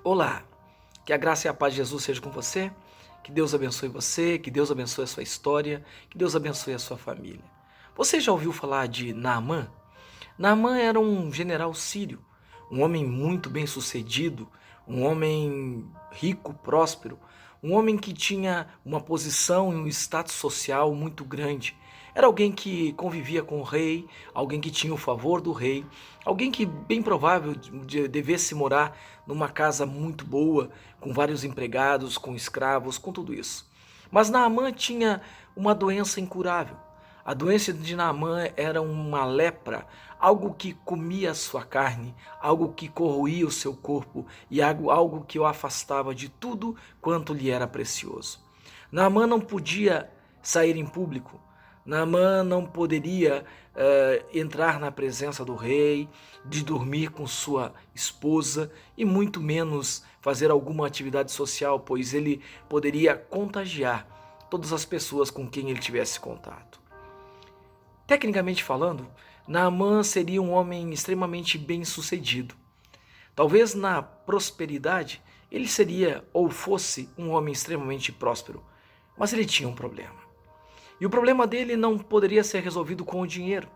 Olá, que a graça e a paz de Jesus seja com que Deus abençoe você, que Deus abençoe a sua história, que Deus abençoe a sua família. Você já ouviu falar de Naamã? Naamã era um general sírio, um homem muito bem sucedido, um homem rico, próspero, um homem que tinha uma posição e um status social muito grande. Era alguém que convivia com o rei, alguém que tinha o favor do rei, alguém que, bem provável, devesse morar numa casa muito boa, com vários empregados, com escravos, com tudo isso. Mas Naamã tinha uma doença incurável. A doença de Naamã era uma lepra, algo que comia a sua carne, algo que corroía o seu corpo e algo que o afastava de tudo quanto lhe era precioso. Naamã não podia sair em público. Naamã não poderia entrar na presença do rei, de dormir com sua esposa e muito menos fazer alguma atividade social, pois ele poderia contagiar todas as pessoas com quem ele tivesse contato. Tecnicamente falando, Naamã seria um homem extremamente bem-sucedido. Talvez na prosperidade ele seria ou fosse um homem extremamente próspero, mas ele tinha um problema. E o problema dele não poderia ser resolvido com o dinheiro.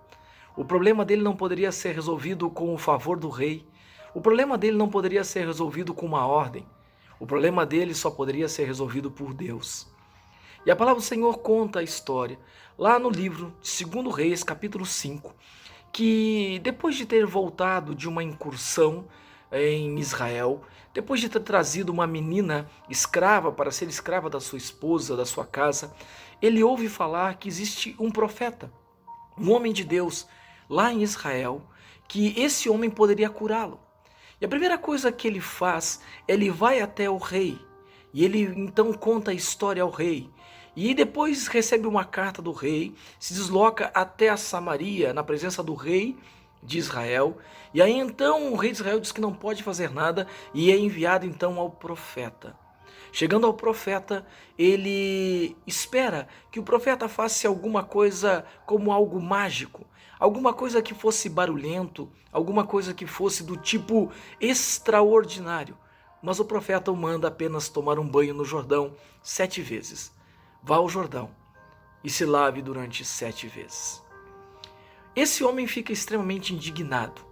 O problema dele não poderia ser resolvido com o favor do rei. O problema dele não poderia ser resolvido com uma ordem. O problema dele só poderia ser resolvido por Deus. E a palavra do Senhor conta a história, lá no livro de 2 Reis, capítulo 5, que depois de ter voltado de uma incursão em Israel, depois de ter trazido uma menina escrava para ser escrava da sua esposa, da sua casa, ele ouve falar que existe um profeta, um homem de Deus, lá em Israel, que esse homem poderia curá-lo. E a primeira coisa que ele faz, ele vai até o rei, e ele então conta a história ao rei. E depois recebe uma carta do rei, se desloca até a Samaria, na presença do rei de Israel. E aí então o rei de Israel diz que não pode fazer nada e é enviado então ao profeta. Chegando ao profeta, ele espera que o profeta faça alguma coisa como algo mágico, alguma coisa que fosse barulhento, alguma coisa que fosse do tipo extraordinário. Mas o profeta o manda apenas tomar um banho no Jordão 7 vezes. Vá ao Jordão e se lave durante 7 vezes. Esse homem fica extremamente indignado.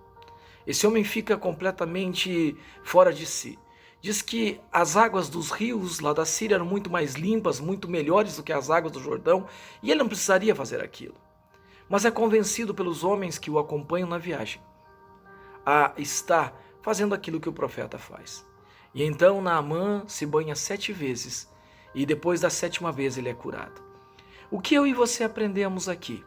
Esse homem fica completamente fora de si. Diz que as águas dos rios lá da Síria eram muito mais limpas, muito melhores do que as águas do Jordão, e ele não precisaria fazer aquilo. Mas é convencido pelos homens que o acompanham na viagem a estar fazendo aquilo que o profeta faz. E então Naamã se banha 7 vezes, e depois da 7ª vez ele é curado. O que eu e você aprendemos aqui?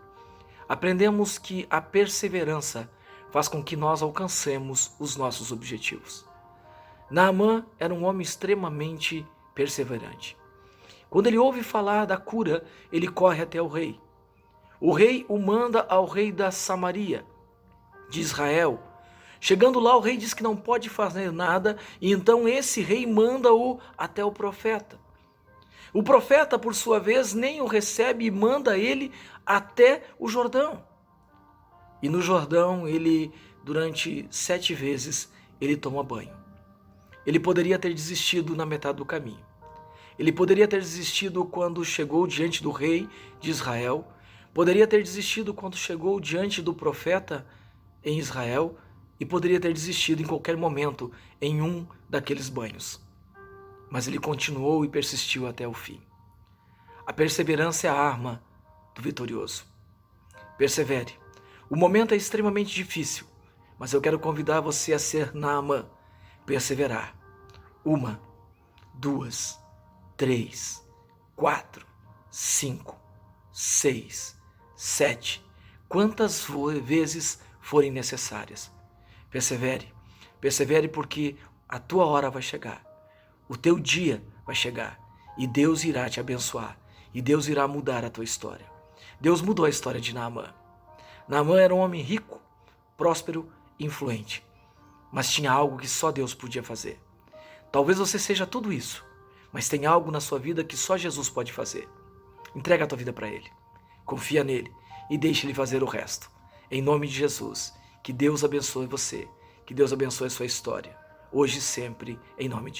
Aprendemos que a perseverança faz com que nós alcancemos os nossos objetivos. Naamã era um homem extremamente perseverante. Quando ele ouve falar da cura, ele corre até o rei. O rei o manda ao rei da Samaria, de Israel. Chegando lá, o rei diz que não pode fazer nada, e então esse rei manda-o até o profeta. O profeta, por sua vez, nem o recebe e manda ele até o Jordão. E no Jordão, ele, durante 7 vezes, ele toma banho. Ele poderia ter desistido na metade do caminho. Ele poderia ter desistido quando chegou diante do rei de Israel. Poderia ter desistido quando chegou diante do profeta em Israel. E poderia ter desistido em qualquer momento em um daqueles banhos. Mas ele continuou e persistiu até o fim. A perseverança é a arma do vitorioso. Persevere. O momento é extremamente difícil, mas eu quero convidar você a ser Naamã. Perseverar. 1, 2, 3, 4, 5, 6, 7. Quantas vezes forem necessárias. Persevere. Persevere porque a tua hora vai chegar. O teu dia vai chegar e Deus irá te abençoar e Deus irá mudar a tua história. Deus mudou a história de Naamã. Naamã era um homem rico, próspero e influente, mas tinha algo que só Deus podia fazer. Talvez você seja tudo isso, mas tem algo na sua vida que só Jesus pode fazer. Entrega a tua vida para Ele, confia nele e deixe Ele fazer o resto. Em nome de Jesus, que Deus abençoe você, que Deus abençoe a sua história. hoje e sempre, em nome de Jesus.